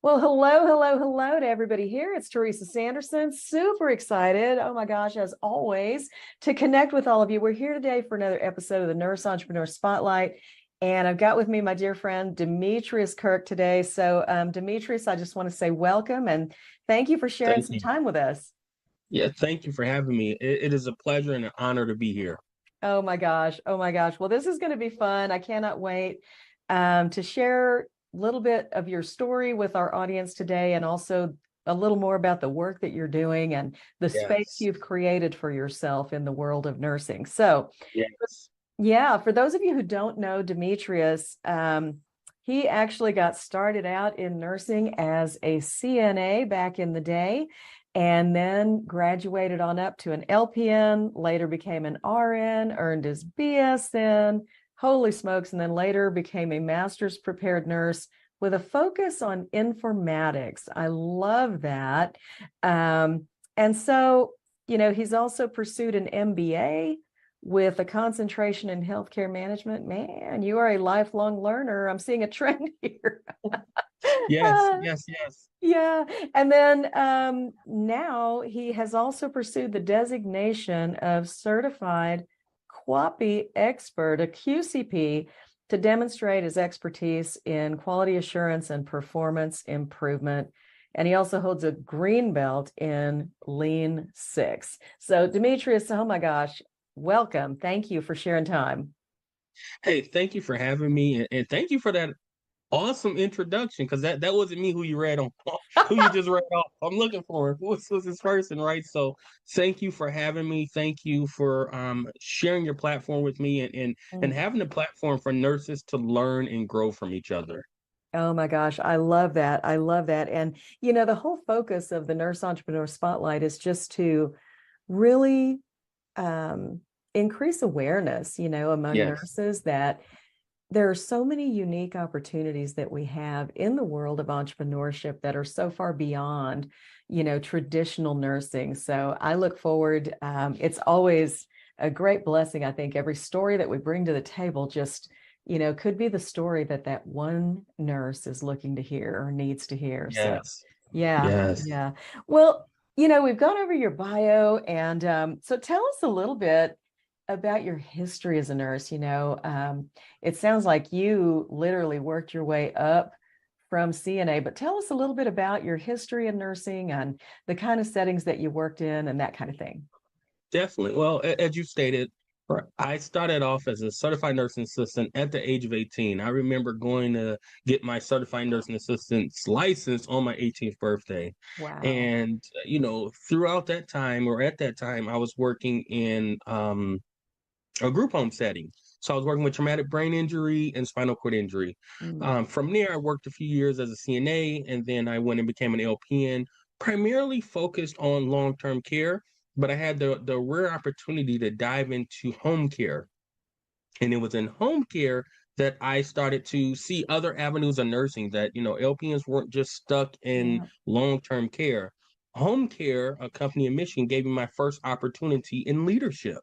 Well, hello to everybody here. It's Teresa Sanderson. Super excited. Oh my gosh, as always, to connect with all of you. We're here today for another episode of the Nurse Entrepreneur Spotlight. And I've got with me my dear friend, Demetrius Kirk today. So, Demetrius, I just want to say welcome and thank you for sharing Thank some you. time with us. Yeah, thank you for having me. It is a pleasure and an honor to be here. Oh my gosh. Oh my gosh. Well, this is going to be fun. I cannot wait to share a little bit of your story with our audience today and also a little more about the work that you're doing and the space Yes. you've created for yourself in the world of nursing. So, Yes. yeah, for those of you who don't know Demetrius, he actually got started out in nursing as a CNA back in the day and then graduated on up to an LPN, later became an RN, earned his BSN, holy smokes, and then later became a master's prepared nurse with a focus on informatics. I love that. And so, he's also pursued an MBA with a concentration in healthcare management. Man, you are a lifelong learner. I'm seeing a trend here. Yes. Yes. Yes. Yeah. And then now he has also pursued the designation of Certified QAPI Expert, a QCP, to demonstrate his expertise in quality assurance and performance improvement. And he also holds a green belt in Lean Six. So, Demetrius, oh my gosh, welcome. Thank you for sharing time. Hey, thank you for having me, and thank you for that awesome introduction. Because that wasn't me who you read on, who you just read off. I'm looking for who was this person, right? So, thank you for having me. Thank you for sharing your platform with me, and Mm. having a platform for nurses to learn and grow from each other. Oh my gosh, I love that. I love that. And, the whole focus of the Nurse Entrepreneur Spotlight is just to really um, increase awareness, among Yes. nurses that there are so many unique opportunities that we have in the world of entrepreneurship that are so far beyond, traditional nursing. So I look forward. It's always a great blessing. I think every story that we bring to the table just, could be the story that one nurse is looking to hear or needs to hear. So Yes. yeah, Yes. yeah. Well, we've gone over your bio, and so tell us a little bit about your history as a nurse. It sounds like you literally worked your way up from CNA, but tell us a little bit about your history in nursing and the kind of settings that you worked in and that kind of thing. Definitely. Well, as you stated, I started off as a certified nursing assistant at the age of 18. I remember going to get my certified nursing assistant's license on my 18th birthday. Wow. And, throughout that time, or at that time, I was working in a group home setting. So I was working with traumatic brain injury and spinal cord injury. Mm. From there, I worked a few years as a CNA, and then I went and became an LPN, primarily focused on long-term care. But I had the rare opportunity to dive into home care, and it was in home care that I started to see other avenues of nursing. That LPNs weren't just stuck in Yeah. long-term care. Home care, a company in Michigan, gave me my first opportunity in leadership.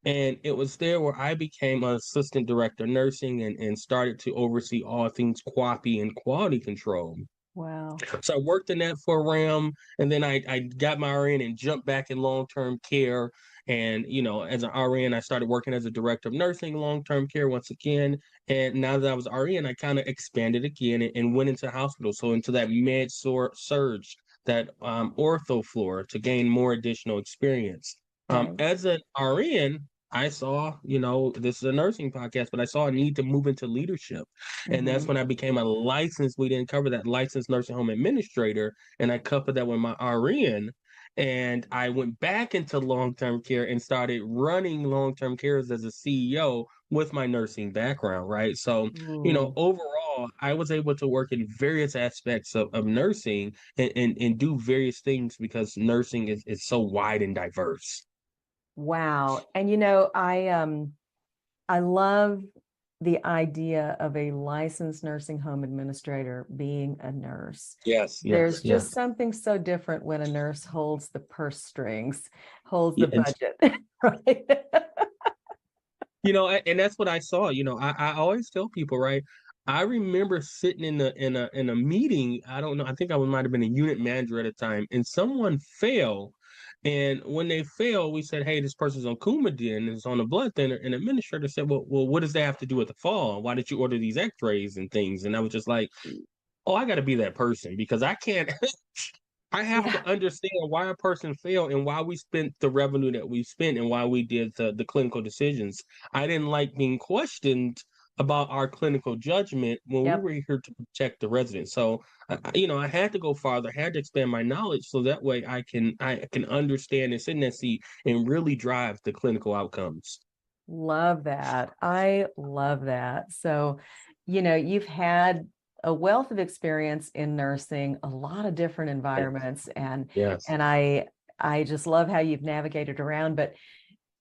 And it was there where I became an assistant director of nursing, and started to oversee all things QAPI and quality control. Wow. So I worked in that for a realm, and then I got my RN and jumped back in long-term care. And, as an RN, I started working as a director of nursing, long-term care once again. And now that I was RN, I kind of expanded again, and went into hospital. So into that surge, that ortho floor, to gain more additional experience. Okay. As an RN, I saw, this is a nursing podcast, but I saw a need to move into leadership. And that's Hmm. when I became a licensed, we didn't cover that, licensed nursing home administrator. And I coupled that with my RN. And I went back into long term care and started running long term cares as a CEO with my nursing background, right? So, Ooh. overall, I was able to work in various aspects of nursing, and do various things, because nursing is so wide and diverse. Wow. And I love the idea of a licensed nursing home administrator being a nurse. Yes, yes, There's yes. just something so different when a nurse holds the purse strings, holds the Yeah, budget, right? and that's what I saw. I always tell people, right? I remember sitting in a meeting. I don't know. I think I might have been a unit manager at a time, and someone fell. And when they fell, we said, "Hey, this person's on Coumadin and it's on a blood thinner." And the administrator said, "Well, what does that have to do with the fall? Why did you order these X-rays and things?" And I was just like, "Oh, I got to be that person because I can't." I have Yeah. to understand why a person failed and why we spent the revenue that we spent and why we did the clinical decisions. I didn't like being questioned about our clinical judgment when we Yep. were here to protect the residents. So, I had to go farther, I had to expand my knowledge so that way I can understand and sit in that seat and really drive the clinical outcomes. Love that. I love that. So, you've had a wealth of experience in nursing, a lot of different environments, and Yes. and I just love how you've navigated around. But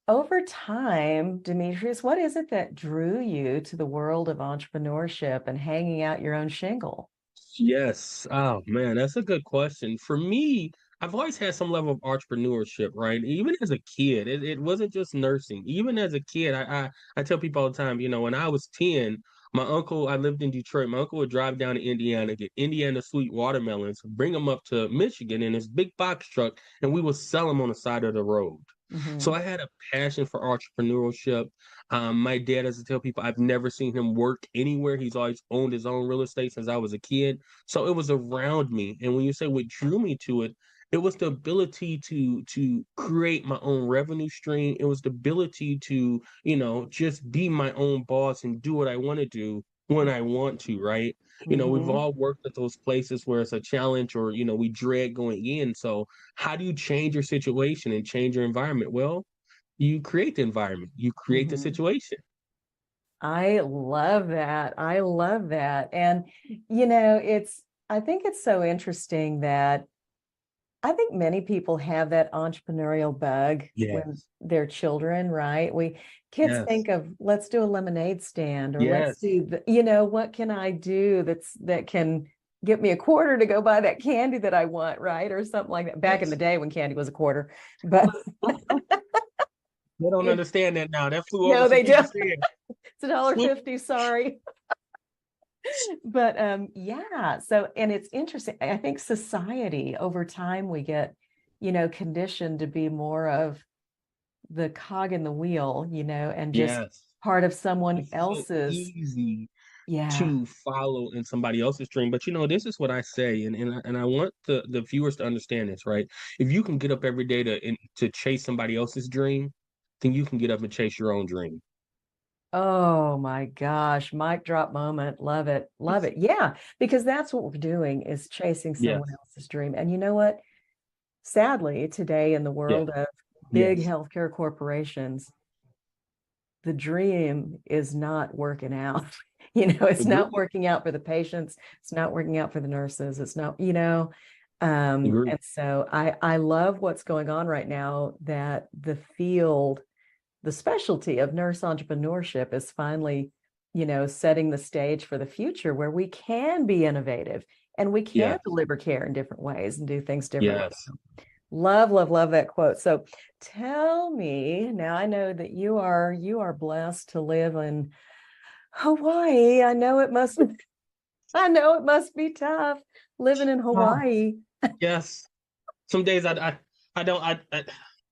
over time, Demetrius, what is it that drew you to the world of entrepreneurship and hanging out your own shingle? Yes. Oh man, that's a good question. For me, I've always had some level of entrepreneurship, right? Even as a kid, it wasn't just nursing. Even as a kid, I tell people all the time, when I was 10, my uncle, I lived in Detroit, my uncle would drive down to Indiana, get Indiana sweet watermelons, bring them up to Michigan in his big box truck, and we would sell them on the side of the road. So Hmm. I had a passion for entrepreneurship. My dad, as I tell people, I've never seen him work anywhere. He's always owned his own real estate since I was a kid. So it was around me. And when you say what drew me to it, it was the ability to create my own revenue stream. It was the ability to, just be my own boss and do what I want to do when I want to, right? We've Hmm. all worked at those places where it's a challenge or, we dread going in. So how do you change your situation and change your environment? Well, you create the environment, you create the Hmm. situation. I love that. I love that. And, I think it's so interesting that I think many people have that entrepreneurial bug when Yes. they're children, right? Kids Yes. think of, let's do a lemonade stand, or let's Yes. do what can I do that can get me a quarter to go buy that candy that I want, right? Or something like that. Back in the Yes. day when candy was a quarter, but They don't it, understand that now. That flew over no, some they people's don't. head. It's $1.50, sorry. But yeah, so and it's interesting. I think society over time we get, conditioned to be more of the cog in the wheel, and just Yes. part of someone It's so else's. easy Yeah. to follow in somebody else's dream. But this is what I say, and I want the viewers to understand this, right? If you can get up every day to chase somebody else's dream, then you can get up and chase your own dream. Oh my gosh, mic drop moment. Love it. Love it. Yeah, because that's what we're doing is chasing someone Yes. else's dream. And you know what? Sadly, today in the Yes. world of big Yes. healthcare corporations, the dream is not working out. It's not Agree. working out for the patients. It's not working out for the nurses. It's not, Agree. and so I love what's going on right now that the field, the specialty of nurse entrepreneurship is finally, setting the stage for the future where we can be innovative and we can Yes. deliver care in different ways and do things differently. Yes. Love, love, love that quote. So tell me now, I know that you are blessed to live in Hawaii. I know it must be tough living in Oh, Hawaii. yes. Some days I don't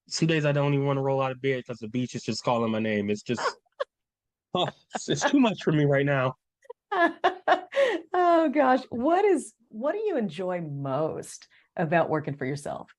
some days I don't even want to roll out of bed because the beach is just calling my name. It's just it's too much for me right now. Oh gosh, what do you enjoy most about working for yourself?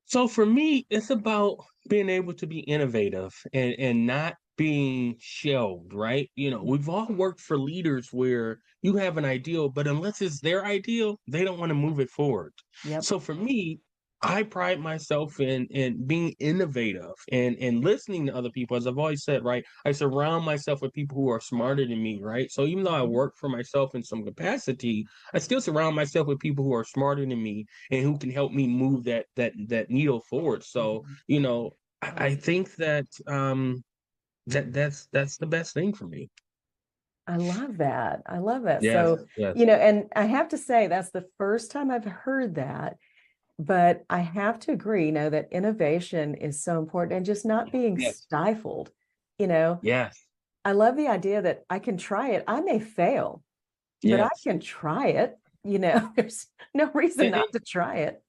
So for me, it's about being able to be innovative and not being shelved, right? We've all worked for leaders where you have an ideal, but unless it's their ideal, they don't want to move it forward. Yep. So for me, I pride myself in being innovative and listening to other people. As I've always said, right? I surround myself with people who are smarter than me, right? So even though I Mhm. work for myself in some capacity, I still surround myself with people who are smarter than me and who can help me move that needle forward. So, Mhm. I think that that's the best thing for me. I love that. I love that. Yes, So, yes, and I have to say that's the first time I've heard that, but I have to agree, that innovation is so important and just not being yes, stifled. You know, yes, I love the idea that I can try it. I may fail, but I Yes. can try it. There's no reason And not to try it.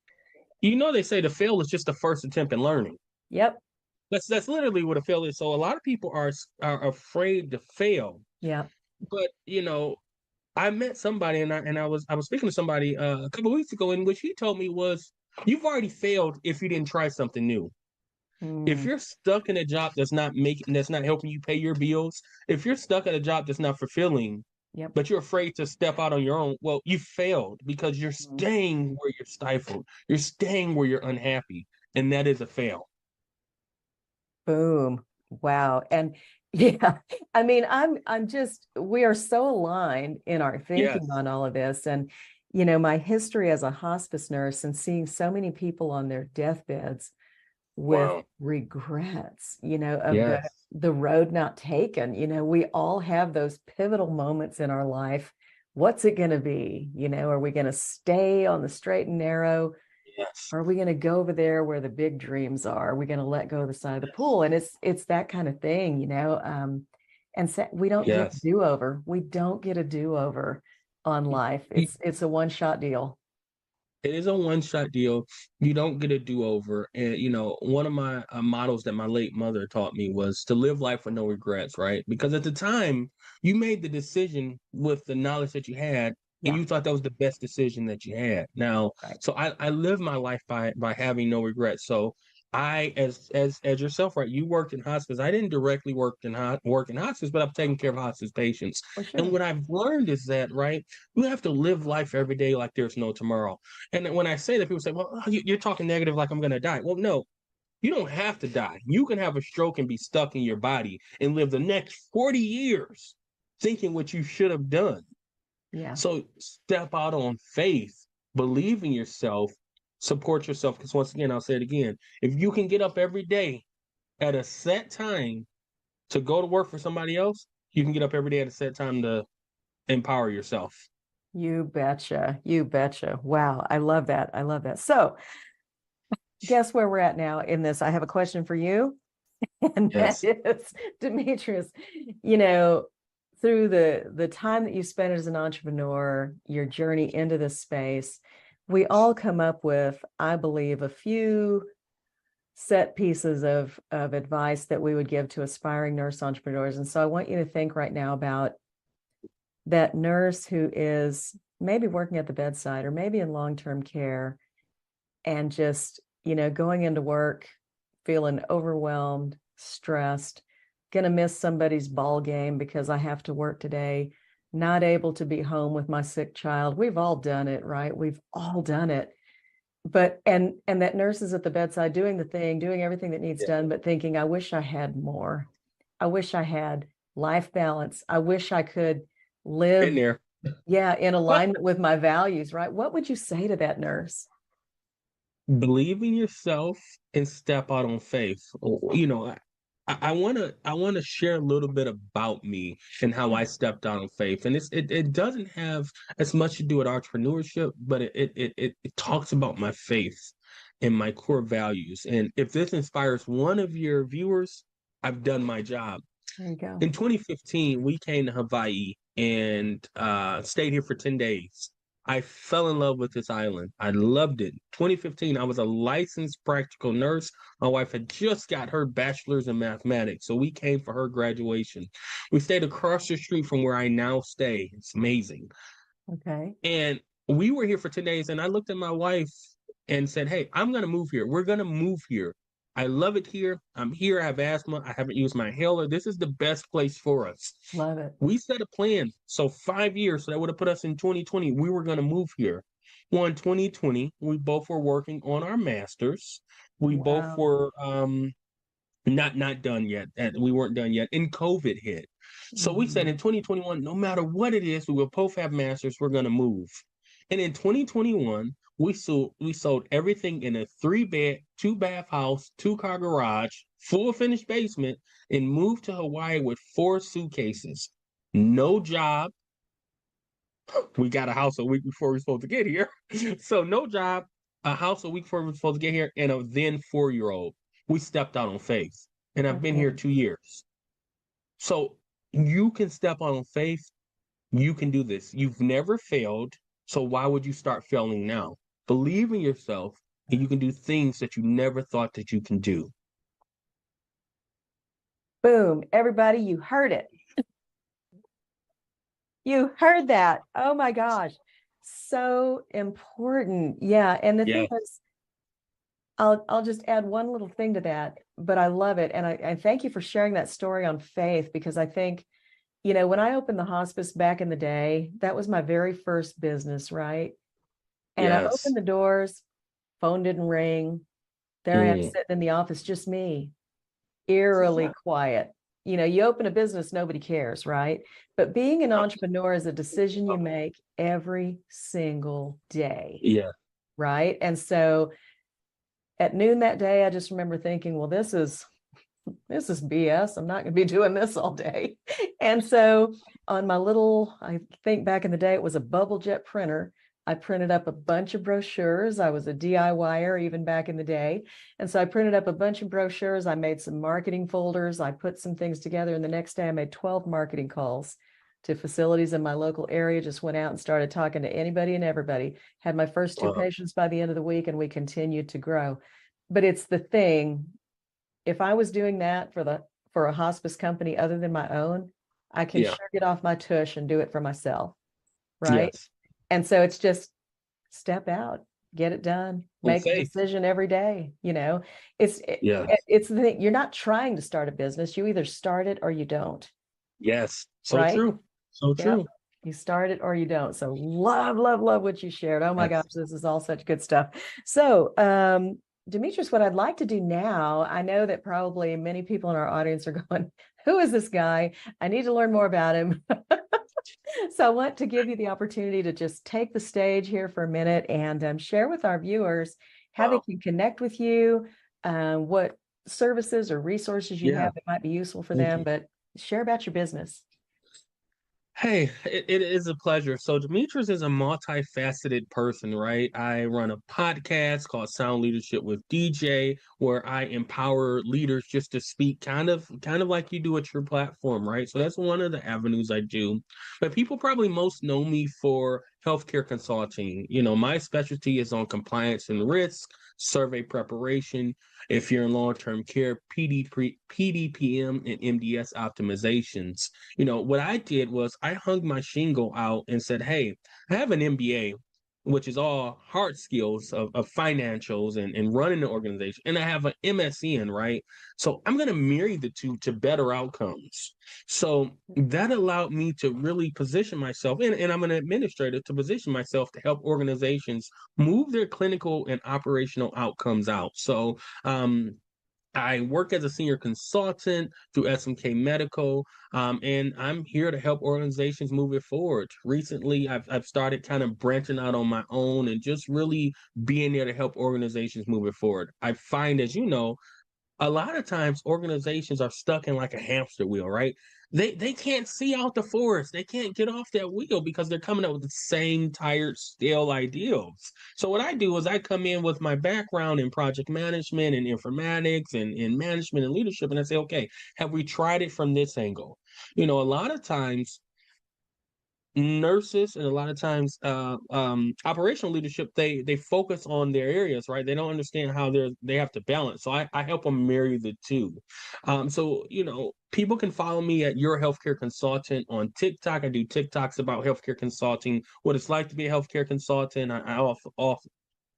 they say the fail is just the first attempt in learning. Yep. That's literally what a fail is. So a lot of people are afraid to fail. Yeah. But I met somebody, and I was speaking to somebody a couple of weeks ago, in which he told me was, you've already failed if you didn't try something new. If Mm, you're stuck in a job that's not helping you pay your bills, if you're stuck at a job that's not fulfilling, yep. but you're afraid to step out on your own, well, you failed because you're Mm. staying where you're stifled. You're staying where you're unhappy, and that is a fail. Boom. Wow. And yeah, I mean, we are so aligned in our thinking Yes. on all of this. And, my history as a hospice nurse and seeing so many people on their deathbeds with Wow. regrets, of the Yes. the road not taken. We all have those pivotal moments in our life. What's it going to be? Are we going to stay on the straight and narrow? Yes. Are we going to go over there where the big dreams are? Are we going to let go of the side of the pool? And it's that kind of thing. And so we don't get a Yes. do-over. We don't get a do-over on life. It's a one-shot deal. It is a one-shot deal. You don't get a do-over. And one of my models that my late mother taught me was to live life with no regrets, right? Because at the time, you made the decision with the knowledge that you had, and Yeah, you thought that was the best decision that you had. Now, right. so I live my life by having no regrets. So I, as yourself, right? You worked in hospice. I didn't directly work in hospice, but I'm taking care of hospice patients. For And sure. what I've learned is that, right, you have to live life every day like there's no tomorrow. And when I say that, people say, well, you're talking negative like I'm going to die. Well, no, you don't have to die. You can have a stroke and be stuck in your body and live the next 40 years thinking what you should have done. Yeah. So step out on faith, believe in yourself, support yourself. Because once again, I'll say it again, if you can get up every day at a set time to go to work for somebody else, you can get up every day at a set time to empower yourself. You betcha. You betcha. Wow. I love that. I love that. So guess where we're at now in this? I have a question for you. And that Yes. is, Demetrius, you know, through the time that you spent as an entrepreneur, your journey into this space, we all come up with, I believe, a few set pieces of advice that we would give to aspiring nurse entrepreneurs. And so I want you to think right now about that nurse who is maybe working at the bedside or maybe in long-term care and just, going into work feeling overwhelmed, stressed, gonna miss somebody's ball game because I have to work today, not able to be home with my sick child. We've all done it, right? We've all done it. But and that nurse is at the bedside doing the thing, doing everything that needs Yeah. done, but thinking, I wish I had more. I wish I had life balance. I wish I could Been live, there. yeah, in alignment with my values, right? What would you say to that nurse? Believe in yourself and step out on faith. I want to share a little bit about me and how Yeah. I stepped out on faith. And it doesn't have as much to do with entrepreneurship, but it talks about my faith and my core values. And if this inspires one of your viewers, I've done my job. There you go. In 2015, we came to Hawaii and stayed here for 10 days. I fell in love with this island. I loved it. 2015, I was a licensed practical nurse. My wife had just got her bachelor's in mathematics, so we came for her graduation. We stayed across the street from where I now stay. It's amazing. Okay. And we were here for 10 days, and I looked at my wife and said, hey, I'm going to move here. We're going to move here. I love it here. I'm here. I have asthma. I haven't used my inhaler. This is the best place for us. Love it. We set a plan. So 5 years, so that would have put us in 2020. We were going to move here. Well, in 2020, we both were working on our masters. We both Wow. were not done yet. We weren't done yet. And COVID hit. So we said Mhm. in 2021, no matter what it is, we will both have masters. We're going to move. And in 2021, we sold everything in a 3-bed, 2-bath house, 2-car garage, full finished basement, and moved to Hawaii with 4 suitcases. No job. We got a house a week before we were supposed to get here. So no job, a house a week before we were supposed to get here, and a then 4-year-old. We stepped out on faith. And I've been here Okay. 2 years. So you can step on faith. You can do this. You've never failed. So why would you start failing now? Believe in yourself and you can do things that you never thought that you can do. Boom. Everybody, you heard it. You heard that. Oh my gosh. So important. Yeah. And the thing Yeah. is, I'll just add one little thing to that, but I love it. And I thank you for sharing that story on faith, because I think, when I opened the hospice back in the day, that was my very first business, right? And I Yes. opened the doors, phone didn't ring. There I am Mm. sitting in the office, just me, eerily quiet. You open a business, nobody cares, right? But being an entrepreneur is a decision you make every single day, Yeah. right? And so at noon that day, I just remember thinking, well, this is BS. I'm not going to be doing this all day. And so on my little, I think back in the day, it was a bubble jet printer. I printed up a bunch of brochures. I was a DIYer even back in the day. And so I printed up a bunch of brochures. I made some marketing folders. I put some things together. And the next day I made 12 marketing calls to facilities in my local area, just went out and started talking to anybody and everybody. Had my first two patients by the end of the week, and we continued to grow. But it's the thing, if I was doing that for a hospice company other than my own, I can Yeah. sure get off my tush and do it for myself, right? Yes. And so it's just step out, get it done, On make a faith. decision every day. It's Yeah. it's the thing. You're not trying to start a business. You either start it or you don't, Yes. So right? true. So Yep. true. You start it or you don't. So love, love, love what you shared. Oh my Yes. gosh, this is all such good stuff. So, Demetrius, what I'd like to do now, I know that probably many people in our audience are going, who is this guy? I need to learn more about him. So I want to give you the opportunity to just take the stage here for a minute and share with our viewers how they can connect with you, what services or resources you Yeah. have that might be useful for Thank them, you. but share about your business. Hey, it is a pleasure. So Demetrius is a multifaceted person, right? I run a podcast called Sound Leadership with DJ, where I empower leaders just to speak kind of like you do at your platform, right? So that's one of the avenues I do. But people probably most know me for healthcare consulting. My specialty is on compliance and risk, survey preparation. If you're in long-term care, PDPM and MDS optimizations. What I did was I hung my shingle out and said, hey, I have an MBA, which is all hard skills of financials and running the organization. And I have an MSN, right? So I'm going to marry the two to better outcomes. So that allowed me to really position myself, and I'm an administrator, to position myself to help organizations move their clinical and operational outcomes out. So, I work as a senior consultant through SMK Medical, and I'm here to help organizations move it forward. Recently, I've started kind of branching out on my own and just really being there to help organizations move it forward. I find, as you know, a lot of times organizations are stuck in like a hamster wheel, right? They can't see out the forest. They can't get off that wheel because they're coming up with the same tired, stale ideals. So what I do is I come in with my background in project management and informatics and management and leadership, and I say, okay, have we tried it from this angle? A lot of times nurses and a lot of times operational leadership, they focus on their areas, right? They don't understand how they have to balance. So I help them marry the two. So people can follow me at Your Healthcare Consultant on TikTok. I do TikToks about healthcare consulting, what it's like to be a healthcare consultant. I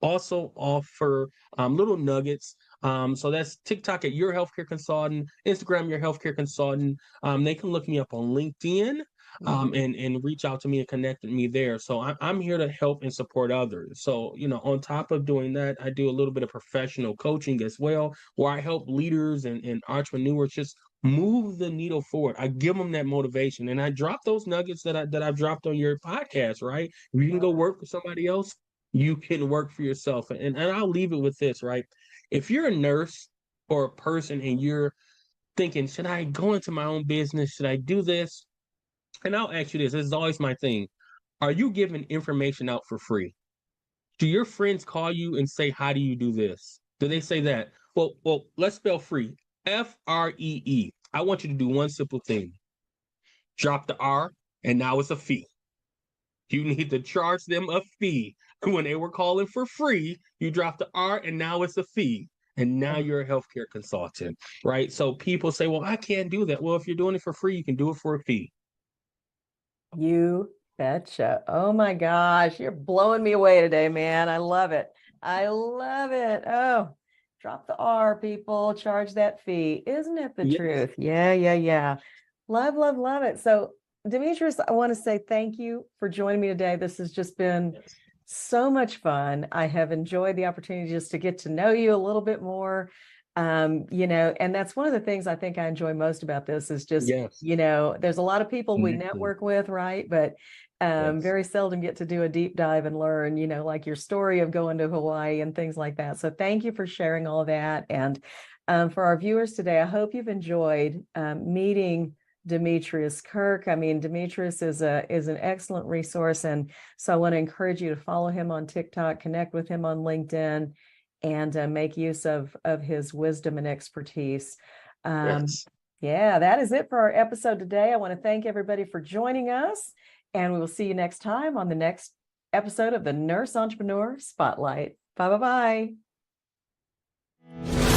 also offer little nuggets. So that's TikTok at Your Healthcare Consultant, Instagram Your Healthcare Consultant. They can look me up on LinkedIn, and reach out to me and connect with me there. So I'm here to help and support others. So on top of doing that, I do a little bit of professional coaching as well, where I help leaders and entrepreneurs just move the needle forward. I give them that motivation, and I drop those nuggets that I've dropped on your podcast. Right, if you can go work for somebody else, you can work for yourself. And I'll leave it with this, right? If you're a nurse or a person and you're thinking, should I go into my own business? Should I do this? And I'll ask you this is always my thing. Are you giving information out for free? Do your friends call you and say, how do you do this? Do they say that? Well, let's spell free. FREE. I want you to do one simple thing. Drop the R, and now it's a fee. You need to charge them a fee. When they were calling for free, you drop the R, and now it's a fee. And now you're a healthcare consultant, right? So people say, well, I can't do that. Well, if you're doing it for free, you can do it for a fee. You betcha. Oh my gosh, you're blowing me away today, man. I love it. I love it. Oh, drop the R, people. Charge that fee. Isn't it the Yes. truth? Yeah, yeah, yeah. Love, love, love it. So, Demetrius, I want to say thank you for joining me today. This has just been so much fun. I have enjoyed the opportunity just to get to know you a little bit more. And that's one of the things I think I enjoy most about this is just, Yes. there's a lot of people we Connecting. network with, right? But Yes. very seldom get to do a deep dive and learn, like your story of going to Hawaii and things like that. So thank you for sharing all of that. And for our viewers today, I hope you've enjoyed meeting Demetrius Kirk. I mean, Demetrius is an excellent resource. And so I want to encourage you to follow him on TikTok, connect with him on LinkedIn, and make use of his wisdom and expertise. Yes. Yeah, that is it for our episode today. I want to thank everybody for joining us, and we will see you next time on the next episode of the Nurse Entrepreneur Spotlight. Bye bye bye.